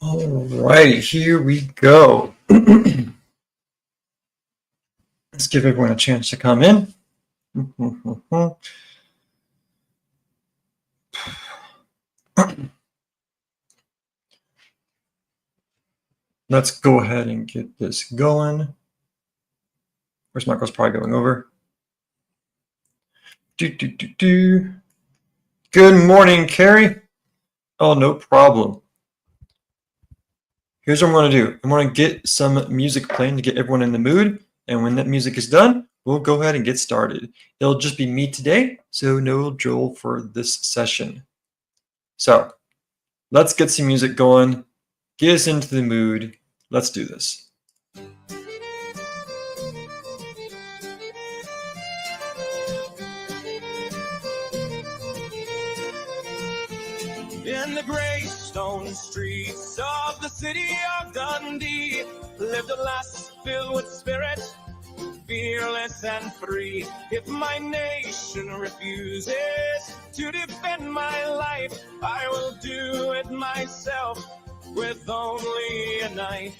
All right, here we go. Let's give everyone a chance to come in. Let's go ahead and get this going. Where's Michael's probably going over? Good morning, Carrie. Oh, no problem. Here's what I'm going to do. I'm going to get some music playing to get everyone in the mood. And when that music is done, we'll go ahead and get started. It'll just be me today, so no Joel for this session. So let's get some music going. Get us into the mood. Let's do this. In the gray stone streets of the city of Dundee lived a lass filled with spirit, fearless and free. If my nation refuses to defend my life, I will do it myself with only a knife.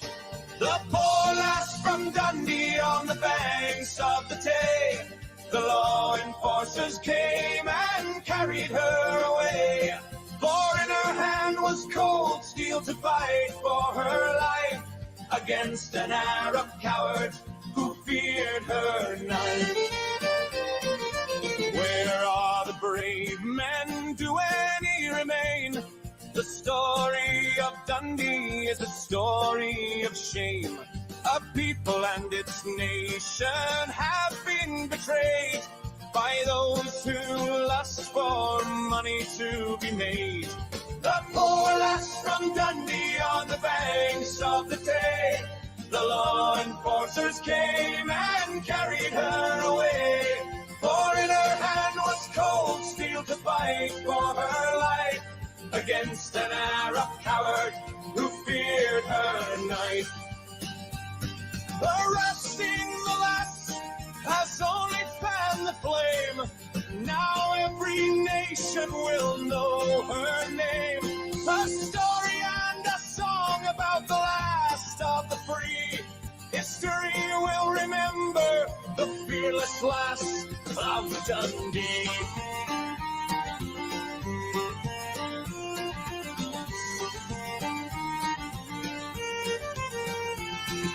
The poor lass from Dundee on the banks of the Tay, the law enforcers came and carried her away. For in her hand was cold steel to fight for her life against an Arab coward who feared her knife. Where are the brave men? Do any remain? The story of Dundee is a story of shame. A people and its nation have been betrayed by those who lust for money to be made. The poor lass from Dundee on the banks of the Tay, the law enforcers came and carried her away. For in her hand was cold steel to fight for her life against an Arab coward who feared her knife. Arresting the lass has only fanned the flame. Now every nation will know her name. A story and a song about the last of the free. History will remember the fearless lass of Dundee.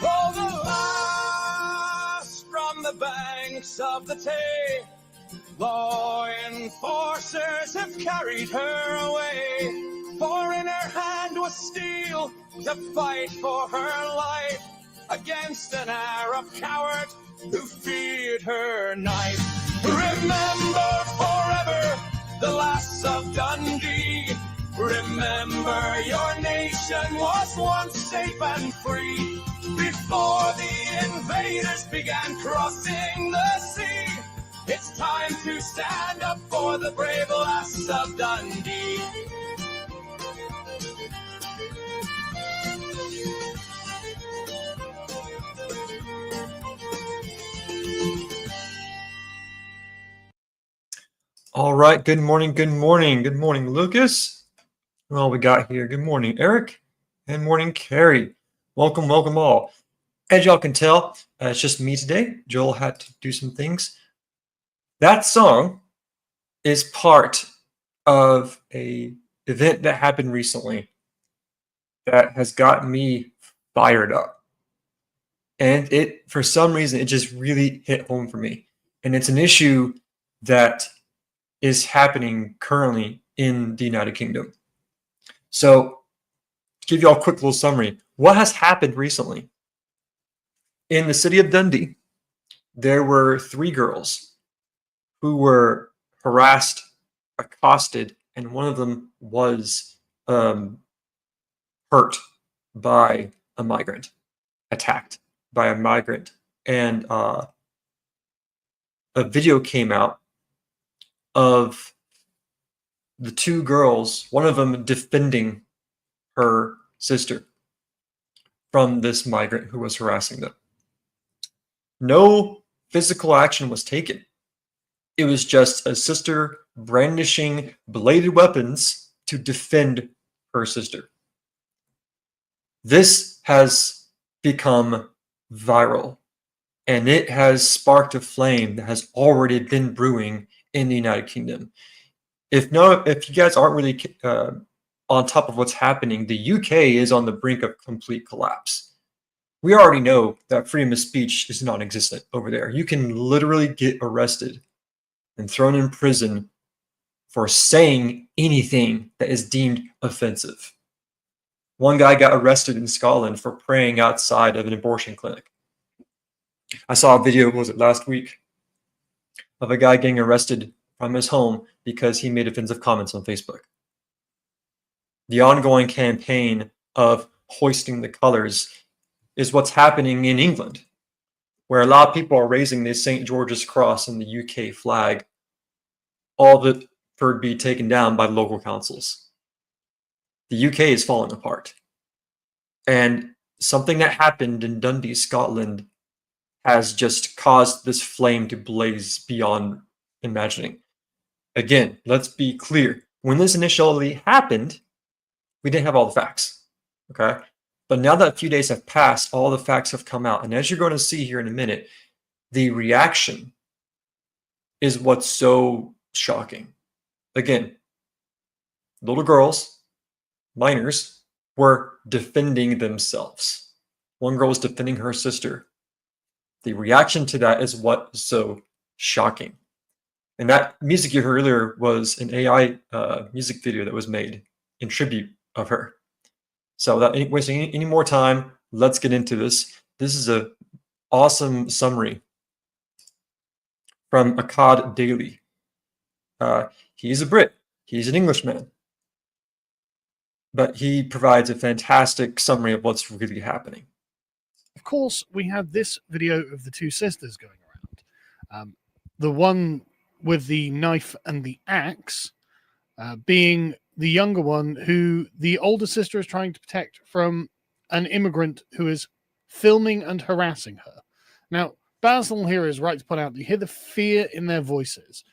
Oh, the lass from the banks of the Tay, law enforcers have carried her away. For in her hand was steel to fight for her life against an Arab coward who feared her knife. Remember forever the lass of Dundee. Remember your nation was once safe and free before the invaders began crossing the sea. It's time to stand up for the brave lass of Dundee. All right, good morning, Lucas. Well, we got here. Good morning, Eric, and morning, Carrie. Welcome all. As y'all can tell, it's just me today. Joel had to do some things. That song is part of a event that happened recently that has got me fired up. And it, for some reason, it just really hit home for me. And it's an issue that is happening currently in the United Kingdom. So, to give you all a quick little summary, what has happened recently? In the city of Dundee, there were 3 girls who were harassed, accosted, and one of them was hurt by a migrant, attacked by a migrant. And a video came out of the 2 girls, one of them defending her sister from this migrant who was harassing them. No physical action was taken. It was just a sister brandishing bladed weapons to defend her sister. This has become viral, and it has sparked a flame that has already been brewing in the United Kingdom. If you guys aren't really on top of what's happening, the UK is on the brink of complete collapse. We already know that freedom of speech is non-existent over there. You can literally get arrested and thrown in prison for saying anything that is deemed offensive. One guy got arrested in Scotland for praying outside of an abortion clinic. I saw a video, was it last week, of a guy getting arrested from his home because he made offensive comments on Facebook. The ongoing campaign of hoisting the colors is what's happening in England, where a lot of people are raising the St. George's Cross and the UK flag, all of it for it to be taken down by local councils. The UK is falling apart. And something that happened in Dundee, Scotland, has just caused this flame to blaze beyond imagining. Again, let's be clear. When this initially happened, we didn't have all the facts, okay? But now that a few days have passed, all the facts have come out. And as you're going to see here in a minute, the reaction is what's so shocking. Again, little girls, minors, were defending themselves. One girl was defending her sister. The reaction to that is what's so shocking. And that music you heard earlier was an AI music video that was made in tribute of her. So without wasting any more time, let's get into this. This is an awesome summary from Akkad Daily. He's a Brit. He's an Englishman. But he provides a fantastic summary of what's really happening. Of course, we have this video of the two sisters going around. The one with the knife and the axe being the younger one, who the older sister is trying to protect from an immigrant who is filming and harassing her. Now, Basil here is right to point out, you hear the fear in their voices.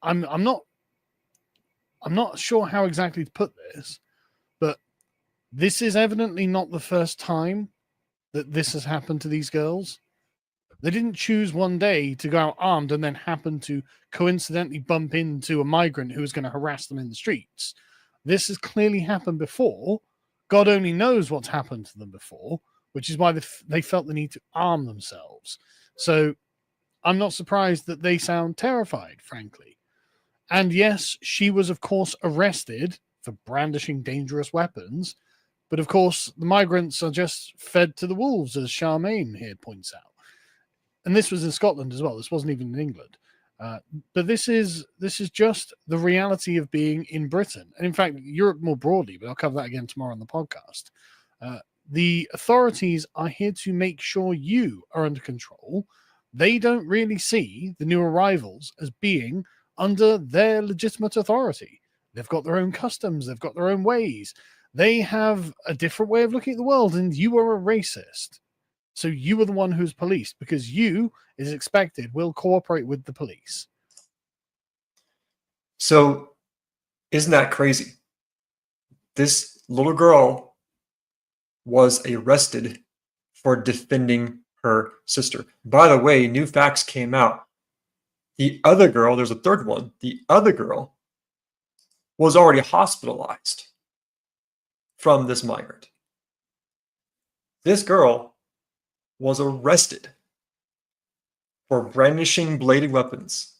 I'm not sure how exactly to put this, but this is evidently not the first time that this has happened to these girls. They didn't choose one day to go out armed and then happen to coincidentally bump into a migrant who was going to harass them in the streets. This has clearly happened before. God only knows what's happened to them before, which is why they felt the need to arm themselves. So I'm not surprised that they sound terrified, frankly. And yes, she was, of course, arrested for brandishing dangerous weapons. But, of course, the migrants are just fed to the wolves, as Charmaine here points out. And this was in Scotland as well. This wasn't even in England. But this is just the reality of being in Britain. And, in fact, Europe more broadly, but I'll cover that again tomorrow on the podcast. The authorities are here to make sure you are under control. They don't really see the new arrivals as being under their legitimate authority. They've got their own customs. They've got their own ways. They have a different way of looking at the world, and you are a racist. So you are the one who's policed because you, is expected, will cooperate with the police. So isn't that crazy? This little girl was arrested for defending her sister. By the way, new facts came out. The other girl, there's a third one, the other girl was already hospitalized from this migrant. This girl was arrested for brandishing bladed weapons.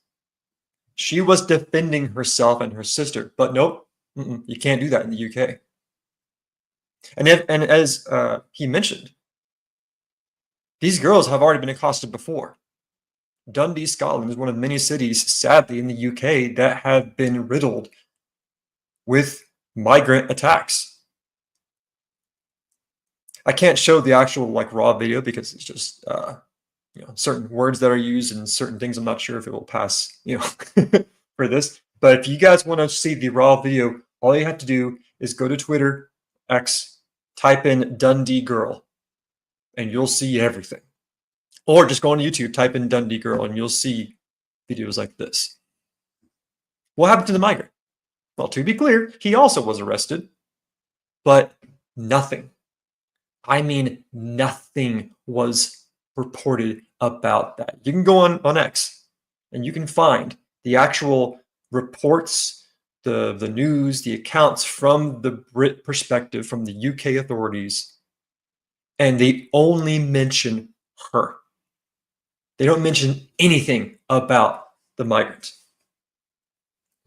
She was defending herself and her sister, but nope, you can't do that in the UK. And as he mentioned, these girls have already been accosted before. Dundee, Scotland is one of many cities, sadly, in the UK that have been riddled with migrant attacks. I can't show the actual raw video because it's just certain words that are used and certain things. I'm not sure if it will pass for this. But if you guys want to see the raw video, all you have to do is go to Twitter, X, type in Dundee Girl, and you'll see everything. Or just go on YouTube, type in Dundee Girl, and you'll see videos like this. What happened to the migrant? Well, to be clear, he also was arrested, but nothing. I mean, nothing was reported about that. You can go on X and you can find the actual reports, the news, the accounts from the Brit perspective, from the UK authorities, and they only mention her. They don't mention anything about the migrant.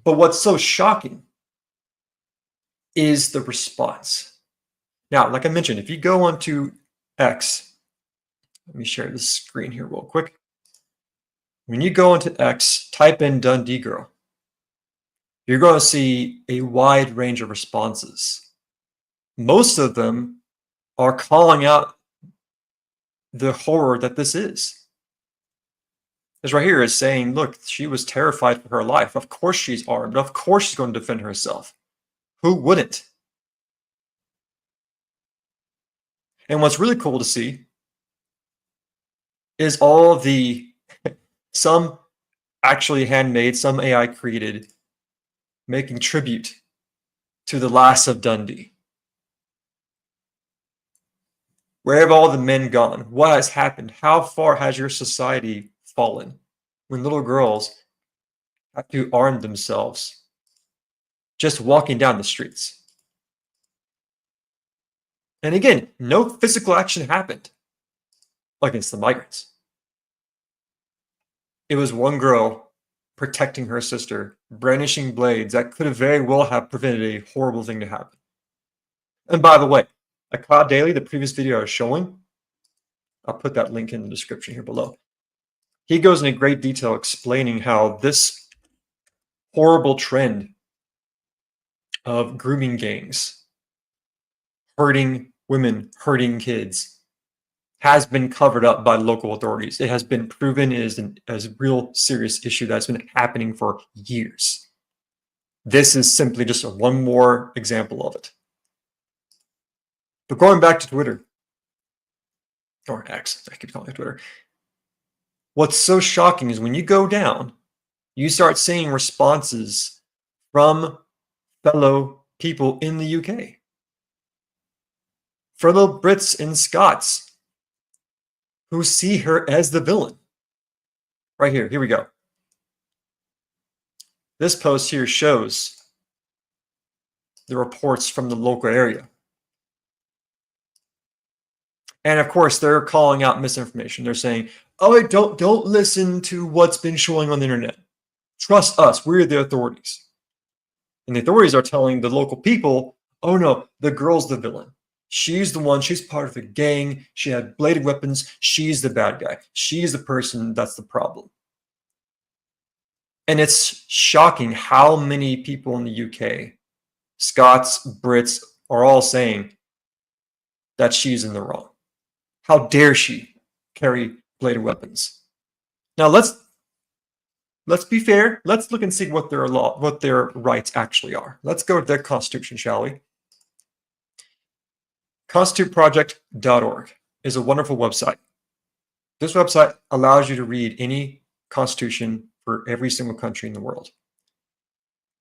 But what's so shocking is the response. Now, like I mentioned, if you go onto X, let me share this screen here real quick. When you go into X, type in Dundee Girl, you're going to see a wide range of responses. Most of them are calling out the horror that this is. This right here is saying, look, she was terrified for her life. Of course she's armed. Of course she's going to defend herself. Who wouldn't? And what's really cool to see is all the, some actually handmade, some AI created, making tribute to the Lass of Dundee. Where have all the men gone? What has happened? How far has your society fallen when little girls have to arm themselves just walking down the streets? And again, no physical action happened against the migrants. It was one girl protecting her sister, brandishing blades that could have very well have prevented a horrible thing to happen. And by the way, Akkad Daily, the previous video I was showing, I'll put that link in the description here below. He goes into great detail explaining how this horrible trend of grooming gangs, hurting women, hurting kids, has been covered up by local authorities. It has been proven as a real serious issue that's been happening for years. This is simply just one more example of it. But going back to Twitter, or X, I keep calling it Twitter, what's so shocking is when you go down, you start seeing responses from fellow people in the UK, fellow Brits and Scots, who see her as the villain. Right here we go. This post here shows the reports from the local area. And of course, they're calling out misinformation. They're saying, oh, don't listen to what's been showing on the internet. Trust us, we're the authorities. And the authorities are telling the local people, oh no, the girl's the villain. She's the one, she's part of the gang, she had bladed weapons, she's the bad guy. She's the person that's the problem. And it's shocking how many people in the UK, Scots, Brits, are all saying that she's in the wrong. How dare she carry bladed weapons? Now let's be fair. Let's look and see what their rights actually are. Let's go to their constitution, shall we? Constituteproject.org is a wonderful website. This website allows you to read any constitution for every single country in the world.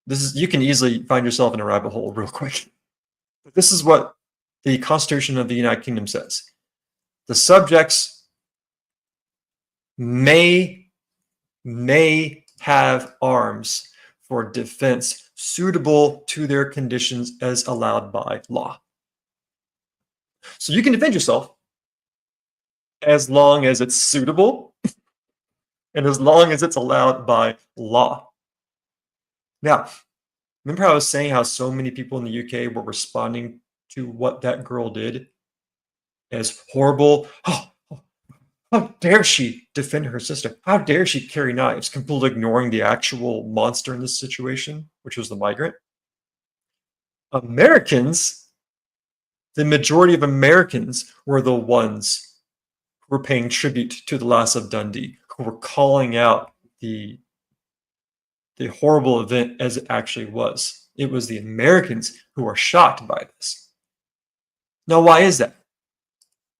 You can easily find yourself in a rabbit hole real quick. But this is what the Constitution of the United Kingdom says. The subjects may have arms for defense suitable to their conditions as allowed by law. So you can defend yourself as long as it's suitable and as long as it's allowed by law. Now, remember how I was saying how so many people in the UK were responding to what that girl did as horrible? Oh, how dare she defend her sister? How dare she carry knives, completely ignoring the actual monster in this situation, which was the migrant? Americans, the majority of Americans were the ones who were paying tribute to the Lass of Dundee, who were calling out the horrible event as it actually was. It was the Americans who were shocked by this. Now, why is that?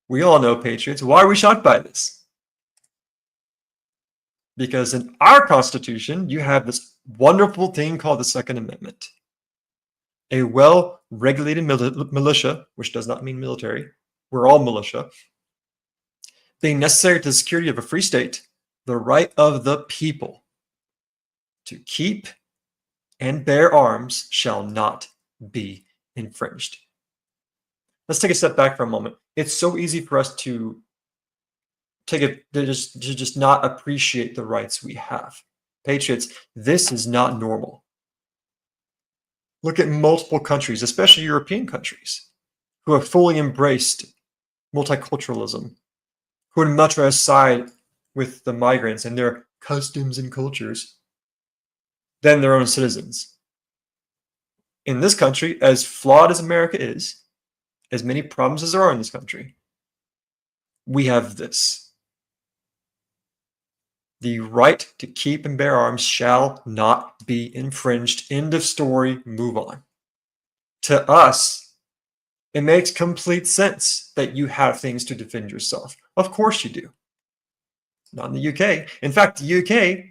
We all know, patriots, why are we shocked by this? Because in our Constitution, you have this wonderful thing called the Second Amendment. a well-regulated militia, which does not mean military, we're all militia, being necessary to the security of a free state, the right of the people to keep and bear arms shall not be infringed. Let's take a step back for a moment. It's so easy for us to just not appreciate the rights we have. Patriots, this is not normal. Look at multiple countries, especially European countries, who have fully embraced multiculturalism, who would much rather side with the migrants and their customs and cultures than their own citizens. In this country, as flawed as America is, as many problems as there are in this country, we have this. The right to keep and bear arms shall not be infringed. End of story, move on. To us, it makes complete sense that you have things to defend yourself. Of course you do. Not in the UK. In fact, the UK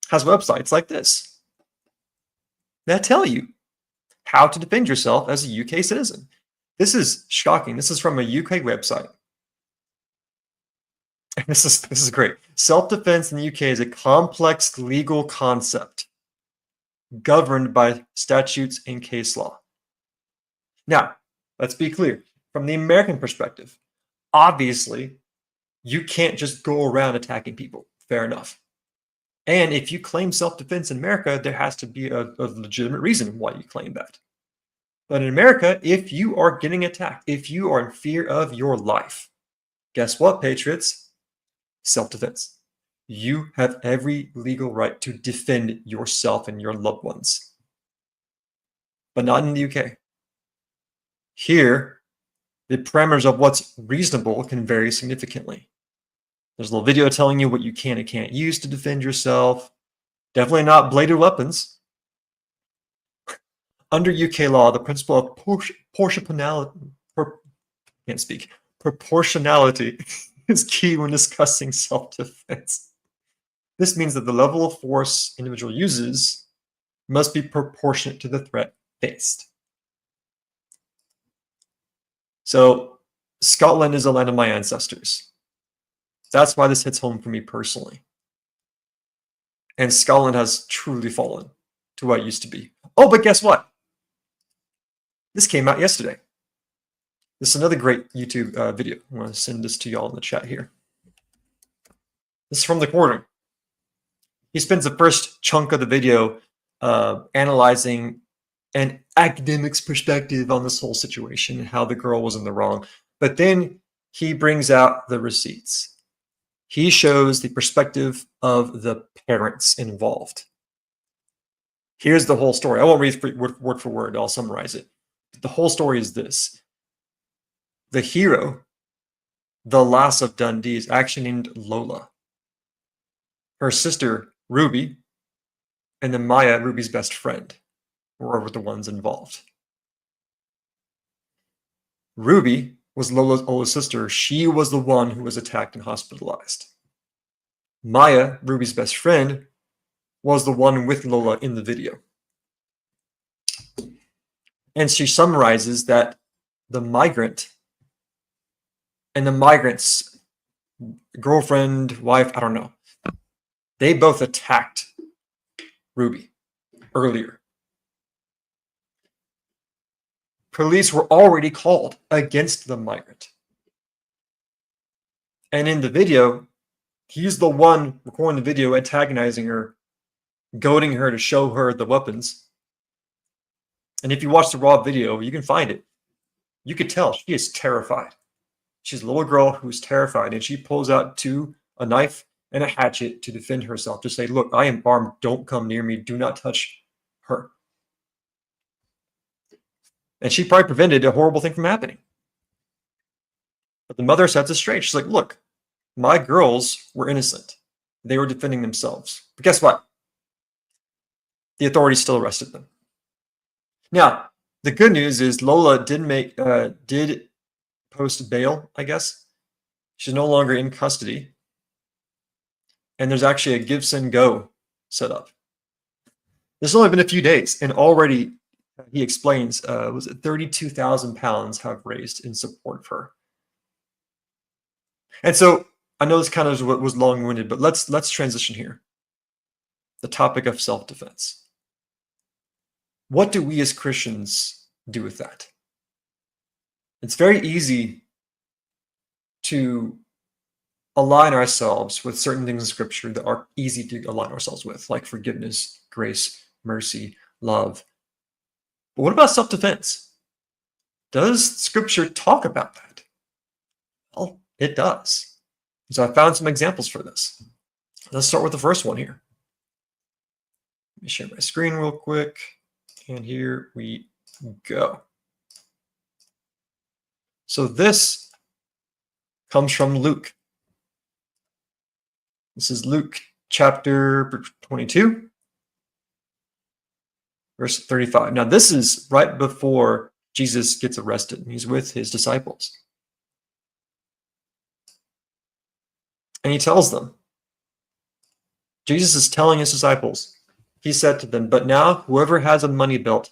has websites like this that tell you how to defend yourself as a UK citizen. This is shocking. This is from a UK website. And this is great. Self-defense in the UK is a complex legal concept governed by statutes and case law. Now, let's be clear. From the American perspective, obviously, you can't just go around attacking people. Fair enough. And if you claim self-defense in America, there has to be a legitimate reason why you claim that. But in America, if you are getting attacked, if you are in fear of your life, guess what, patriots? Self-defense. You have every legal right to defend yourself and your loved ones. But not in the UK. Here, the parameters of what's reasonable can vary significantly. There's a little video telling you what you can and can't use to defend yourself. Definitely not bladed weapons. Under UK law, the principle of proportionality is key when discussing self-defense. This means that the level of force individual uses must be proportionate to the threat faced. So, Scotland is the land of my ancestors. That's why this hits home for me personally. And Scotland has truly fallen to what it used to be. Oh, but guess what? This came out yesterday. This is another great YouTube video. I'm going to send this to y'all in the chat here. This is from the Quarter. He spends the first chunk of the video analyzing an academic's perspective on this whole situation and how the girl was in the wrong. But then he brings out the receipts. He shows the perspective of the parents involved. Here's the whole story. I won't read word for word. I'll summarize it. The whole story is this. The hero, the lass of Dundee, is actually named Lola. Her sister, Ruby, and then Maya, Ruby's best friend, were the ones involved. Ruby was Lola's oldest sister. She was the one who was attacked and hospitalized. Maya, Ruby's best friend, was the one with Lola in the video. And she summarizes that the migrant and the migrant's girlfriend, wife, I don't know, they both attacked Ruby earlier. Police were already called against the migrant. And in the video, he's the one recording the video, antagonizing her, goading her to show her the weapons. And if you watch the raw video, you can find it. You could tell she is terrified. She's a little girl who's terrified, and she pulls out a knife and a hatchet to defend herself, to say, look, I am armed. Don't come near me. Do not touch her. And she probably prevented a horrible thing from happening. But the mother sets it straight. She's like, look, my girls were innocent. They were defending themselves. But guess what? The authorities still arrested them. Now, the good news is Lola did post bail, I guess. She's no longer in custody. And there's actually a give, send, go set up. There's only been a few days, and already he explains, was it 32,000 pounds have raised in support of her. And so I know this kind of was long-winded, but let's transition here. The topic of self-defense. What do we as Christians do with that? It's very easy to align ourselves with certain things in Scripture that are easy to align ourselves with, like forgiveness, grace, mercy, love. But what about self-defense? Does Scripture talk about that? Well, it does. So I found some examples for this. Let's start with the first one here. Let me share my screen real quick. And here we go. So this comes from Luke. This is Luke chapter 22, verse 35. Now, this is right before Jesus gets arrested, and he's with his disciples. And he tells them, Jesus is telling his disciples, he said to them, but now whoever has a money belt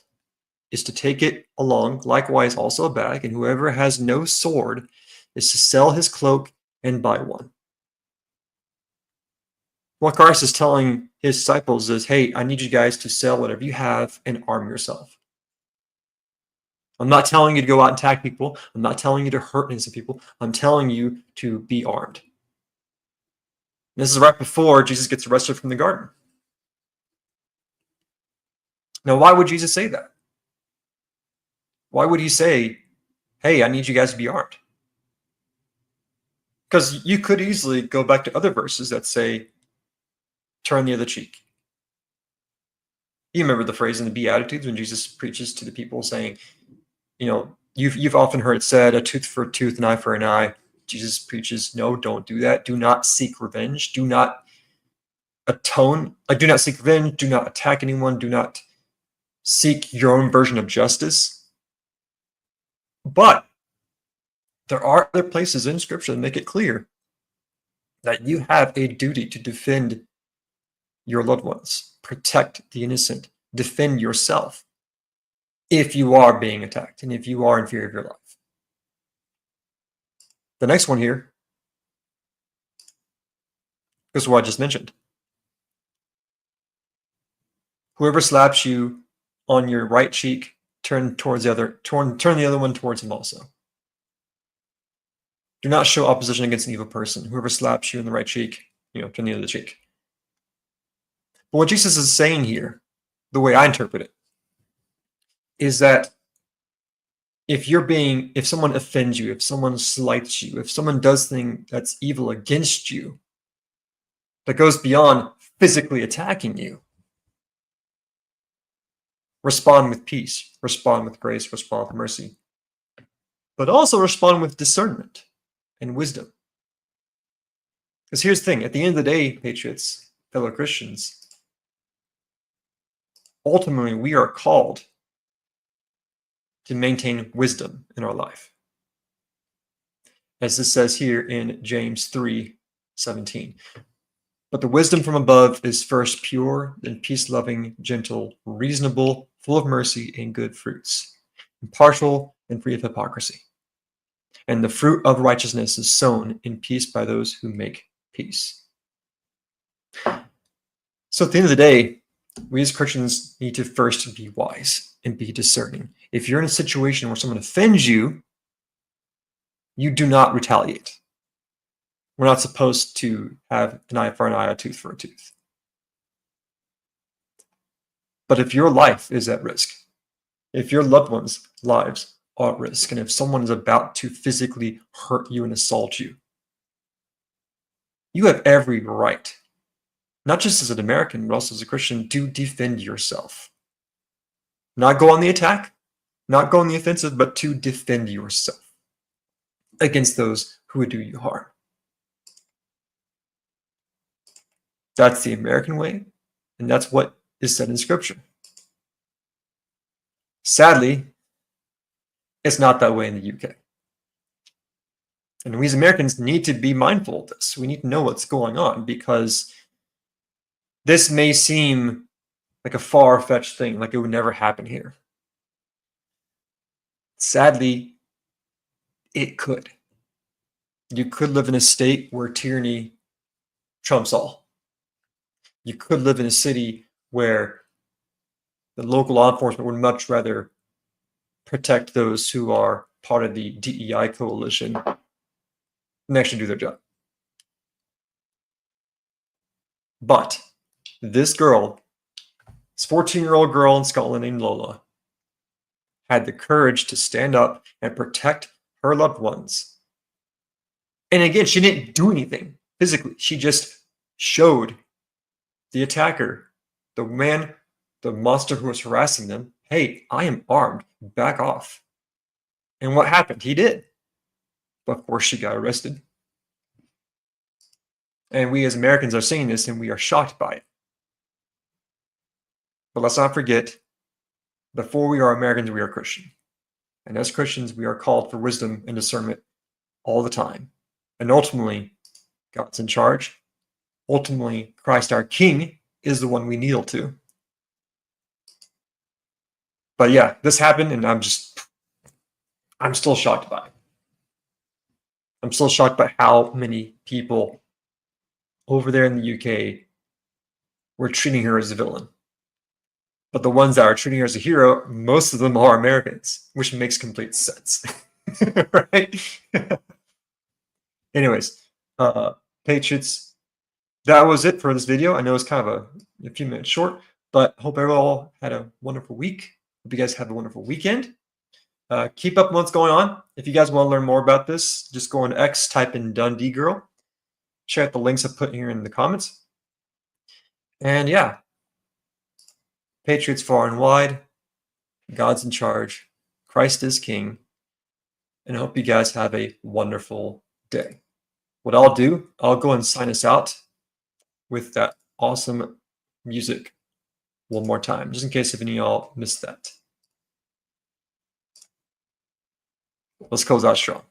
is to take it along, likewise also a bag, and whoever has no sword is to sell his cloak and buy one. What Christ is telling his disciples is, hey, I need you guys to sell whatever you have and arm yourself. I'm not telling you to go out and attack people. I'm not telling you to hurt innocent people. I'm telling you to be armed. This is right before Jesus gets arrested from the garden. Now, why would Jesus say that? Why would he say, hey, I need you guys to be armed? Because you could easily go back to other verses that say, turn the other cheek. You remember the phrase in the Beatitudes when Jesus preaches to the people saying, you know, you've often heard it said, a tooth for a tooth, an eye for an eye. Jesus preaches, no, don't do that. Do not seek revenge. Do not atone. Do not seek revenge. Do not attack anyone. Do not seek your own version of justice. But there are other places in Scripture that make it clear that you have a duty to defend your loved ones, protect the innocent, defend yourself if you are being attacked and if you are in fear of your life. The next one here is what I just mentioned. Whoever slaps you on your right cheek, turn the other one towards him also. Do not show opposition against an evil person. Whoever slaps you in the right cheek, turn the other cheek. But what Jesus is saying here, the way I interpret it, is that if someone offends you, if someone slights you, if someone does something that's evil against you, that goes beyond physically attacking you, respond with peace, respond with grace, respond with mercy, but also respond with discernment and wisdom. Because here's the thing, at the end of the day, patriots, fellow Christians, ultimately we are called to maintain wisdom in our life. As this says here in James 3:17. But the wisdom from above is first pure, then peace-loving, gentle, reasonable, full of mercy and good fruits, impartial and free of hypocrisy. And the fruit of righteousness is sown in peace by those who make peace. So at the end of the day, we as Christians need to first be wise and be discerning. If you're in a situation where someone offends you, you do not retaliate. We're not supposed to have an eye for an eye, a tooth for a tooth. But if your life is at risk, if your loved ones' lives are at risk, and if someone is about to physically hurt you and assault you, you have every right, not just as an American, but also as a Christian, to defend yourself. Not go on the attack, not go on the offensive, but to defend yourself against those who would do you harm. That's the American way, and that's what is said in Scripture. Sadly, it's not that way in the UK. And we as Americans need to be mindful of this. We need to know what's going on, because this may seem like a far-fetched thing, like it would never happen here. Sadly, it could. You could live in a state where tyranny trumps all. You could live in a city where the local law enforcement would much rather protect those who are part of the DEI coalition than actually do their job. But this girl, this 14-year-old girl in Scotland named Lola, had the courage to stand up and protect her loved ones. And again, she didn't do anything physically. She just showed the attacker, the man, the monster who was harassing them, hey, I am armed. Back off. And what happened? He did. But of course, she got arrested. And we as Americans are seeing this and we are shocked by it. But let's not forget, before we are Americans, we are Christian. And as Christians, we are called for wisdom and discernment all the time. And ultimately, God's in charge. Ultimately, Christ our King is the one we kneel to. But yeah, this happened and I'm still shocked by it. I'm still shocked by how many people over there in the UK were treating her as a villain. But the ones that are treating her as a hero, most of them are Americans, which makes complete sense. Right? Anyways, Patriots, that was it for this video. I know it's kind of a few minutes short, but hope everyone had a wonderful week. Hope you guys have a wonderful weekend. Keep up what's going on. If you guys want to learn more about this, just go on X, type in Dundee Girl. Check out the links I put here in the comments. And yeah, Patriots far and wide. God's in charge. Christ is King. And I hope you guys have a wonderful day. What I'll do, I'll go and sign us out with that awesome music one more time, just in case if any of y'all missed that. Let's close out strong.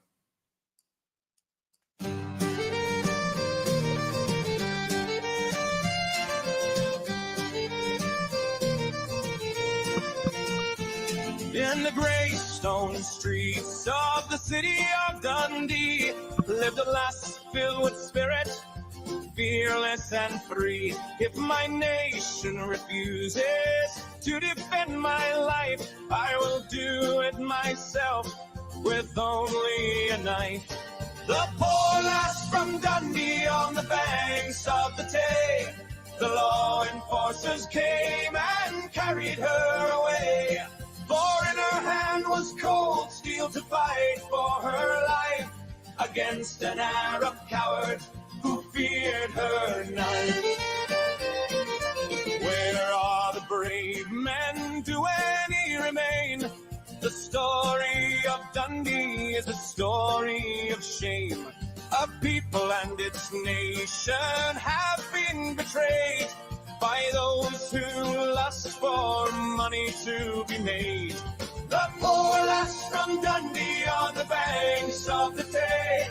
In the gray stone streets of the city of Dundee lived a lass filled with spirit, fearless and free. If my nation refuses to defend my life, I will do it myself with only a knife. The poor lass from Dundee on the banks of the Tay, the law enforcers came and carried her away. For in her hand was cold steel to fight for her life against an Arab coward who feared her knife. Where are the brave men? Do any remain? The story of Dundee is a story of shame. A people and its nation have been betrayed by those who lust for money to be made. The poor lass from Dundee on the banks of the Tay,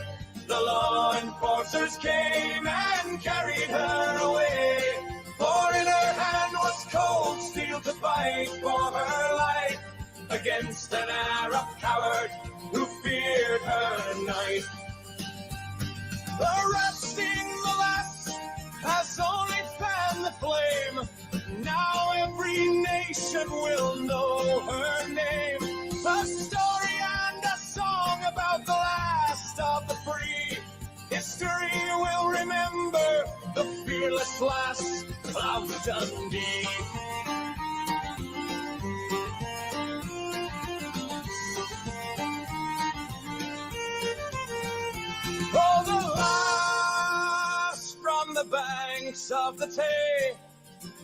the law enforcers came and carried her away. For in her hand was cold steel to fight for her life against an Arab coward who feared her knife. Arresting the lass has only fanned the flame. Now every nation will know her name. A story and a song about the last of the free. History will remember the fearless lass of Dundee. Oh, the lass from the banks of the Tay,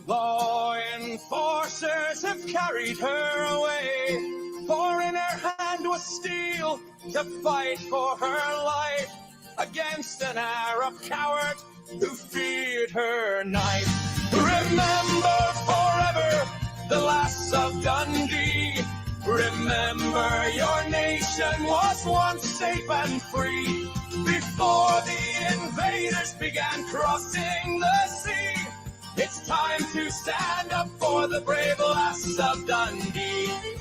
law enforcers have carried her away. For in her hand was steel to fight for her life against an Arab coward who feared her knife. Remember forever the lass of Dundee. Remember your nation was once safe and free before the invaders began crossing the sea. It's Time to stand up for the brave lass of Dundee.